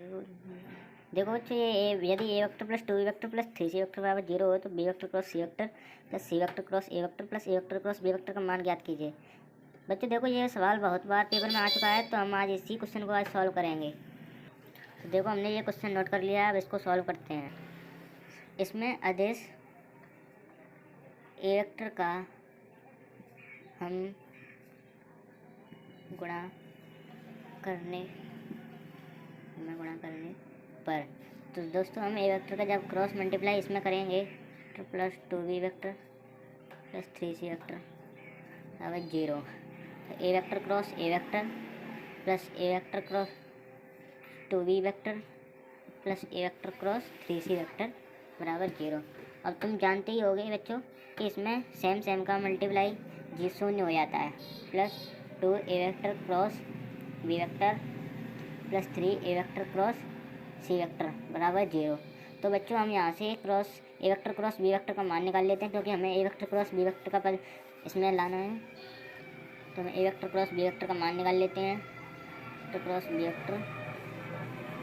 देखो बच्चों, ये यदि a vector plus 2b vector plus 3c vector बराबर 0 हो तो b vector cross c vector plus c vector cross a vector plus a vector cross b vector का मान ज्ञात कीजिए। बच्चों देखो, ये सवाल बहुत बार पेपर में आ चुका है, तो हम आज इसी क्वेश्चन को आज सॉल्व करेंगे। तो देखो, हमने ये क्वेश्चन नोट कर लिया है, अब इसको सॉल्व करते हैं। इसमें अदिश ए वेक्टर का हम गुणा करने पर, तो दोस्तों हम ए वेक्टर का जब क्रॉस मल्टीप्लाई इसमें करेंगे तो plus 2b vector plus 3c vector बराबर 0। तो a vector cross a vector plus a vector cross 2b vector plus a vector cross 3c vector बराबर 0। अब तुम जानते ही होगे बच्चों कि इसमें सेम का मल्टीप्लाई जी शून्य हो जाता है। Plus 2a vector cross b vector plus 3a vector cross c vector बराबर 0। तो बच्चों हम यहाँ से cross a vector cross b vector का मान निकाल लेते हैं, क्योंकि हमें a vector cross b vector का पद इसमें लाना है। तो हम a vector cross b vector का मान निकाल लेते हैं, तो क्रॉस बी वेक्टर।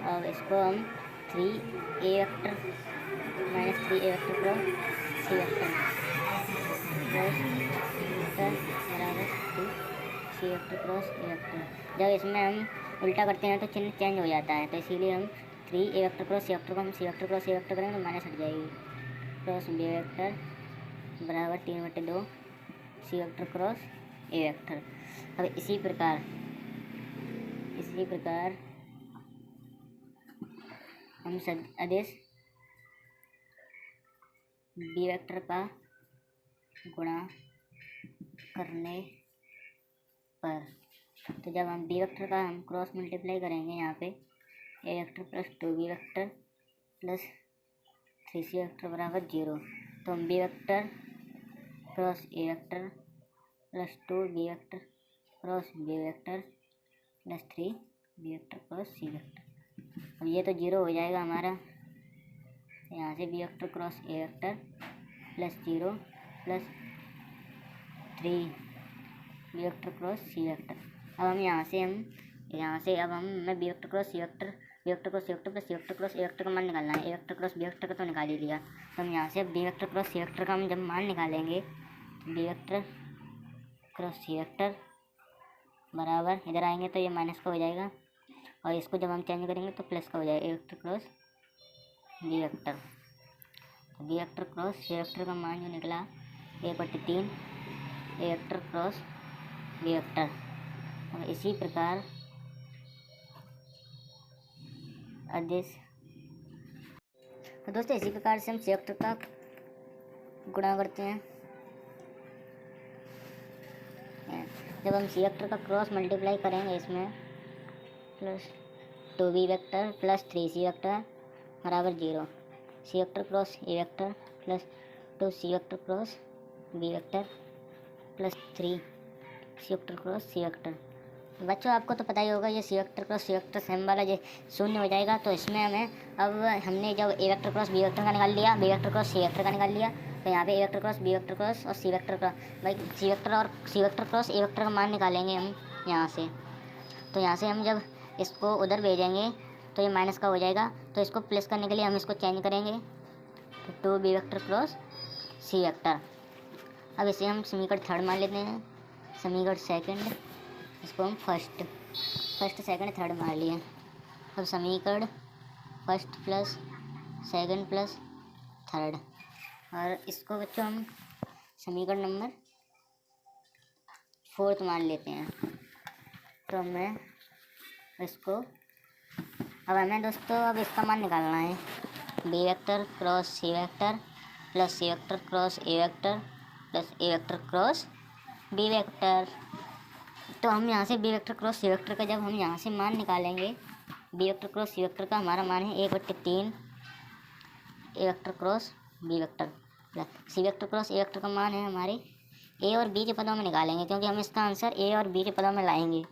और इसको हम 3a vector minus 3a vector cross c vector बराबर 2 c vector cross a vector. जब इसमें हम उल्टा करते हैं तो चिन्ह चेंज हो जाता है, तो इसीलिए हम 3a vector cross c vector को हम सी वेक्टर क्रॉस सी वेक्टर करेंगे तो माइनस हट जाएगी। क्रॉस बी वेक्टर बराबर 3/2 c vector cross a vector. अब इसी प्रकार हम अदिश बी वेक्टर का गुणा करने पर, तो जब हम बी वेक्टर का हम क्रॉस मल्टीप्लाई करेंगे यहाँ पे a vector plus 2b vector plus 3c vector बराबर 0। तो हम b vector cross a vector plus 2b vector cross b vector plus 3b vector cross c vector. अब ये तो 0 हो जाएगा हमारा। यहाँ से b vector cross a vector plus 0 plus 3b vector cross c vector. अब हम यहाँ से अब हमें b vector cross c vector plus c vector cross a vector का मान निकालना है। ए वेक्टर क्रॉस बी वेक्टर का तो निकाल ही लिया। तो हम यहाँ से b vector cross c vector का हम जब मान निकालेंगे तो b vector cross c vector बराबर, इधर आएंगे तो ये माइनस का हो जाएगा, और इसको जब हम चेंज करेंगे तो प्लस का हो जाएगा। ए वेक्टर क्रॉस बी वेक्टर, तो b vector cross c vector का मान जो निकला 1/3 a vector cross b vector. और इसी प्रकार अदिश, तो दोस्तों इसी प्रकार से हम सी वेक्टर का गुणा करते हैं। जब हम सी वेक्टर का क्रॉस मल्टीप्लाई करेंगे इसमें plus 2b vector plus 3c vector बराबर 0। C vector cross a vector plus 2c vector cross b vector plus 3c vector cross c vector. बच्चों आपको तो पता ही होगा, ये c vector cross c vector same वाला ये शून्य हो जाएगा। तो इसमें हमें अब हमने जब a vector cross b vector का निकाल लिया, b vector cross c vector का निकाल लिया, तो यहाँ पे a vector cross b vector cross और सी वेक्टर का सी वेक्टर और c vector cross a vector का मान निकालेंगे हम यहाँ से। तो यहाँ से हम जब इसको उधर भेजेंगे तो ये माइनस का हो जाएगा, तो इसको प्लस करने के लिए हम इसको चेंज करेंगे तो 2b vector cross c vector. अब इसे हम समीकरण थर्ड मान लेते हैं, समीकरण सेकंड, इसको हम फर्स्ट सेकंड थर्ड मान लिए। अब समीकरण first plus second plus third, और इसको बच्चों हम समीकरण नंबर 4th मान लेते हैं। तो मैं इसको हमें दोस्तों अब इसका मान निकालना है, b vector cross c vector plus c vector cross a vector plus a vector cross b vector. तो हम यहाँ से b vector cross c vector का जब हम यहाँ से मान निकालेंगे, b vector cross c vector का हमारा मान है 1/3 a vector cross b vector plus c vector cross a vector का मान है हमारे ए और बी के पदों में निकालेंगे, क्योंकि हम इसका आंसर ए और बी के पदों में लाएंगे।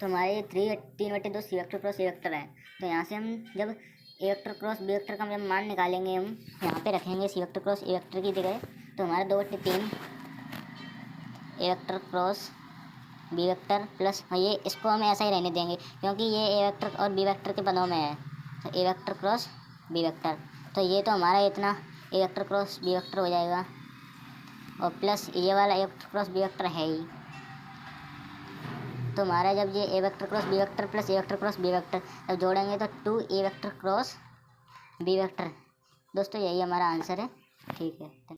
तो हमारे 3/2 c vector cross a vector है। तो यहाँ से हम जब a vector cross b vector का जब मान निकालेंगे, हम यहाँ पे रखेंगे c vector cross a vector की जगह, तो हमारा 2/3 a vector cross b vector plus, ये इसको हम ऐसा ही रहने देंगे क्योंकि ये ए वेक्टर और बी वेक्टर के पदों में है। तो a vector cross b vector, तो ये तो हमारा इतना a vector cross b vector हो जाएगा, और प्लस ये वाला a vector cross b vector है ही। तो हमारा जब ये a vector cross b vector plus a vector cross b vector जब जोड़ेंगे तो 2 a vector cross b vector. दोस्तों यही हमारा आंसर है। ठीक है।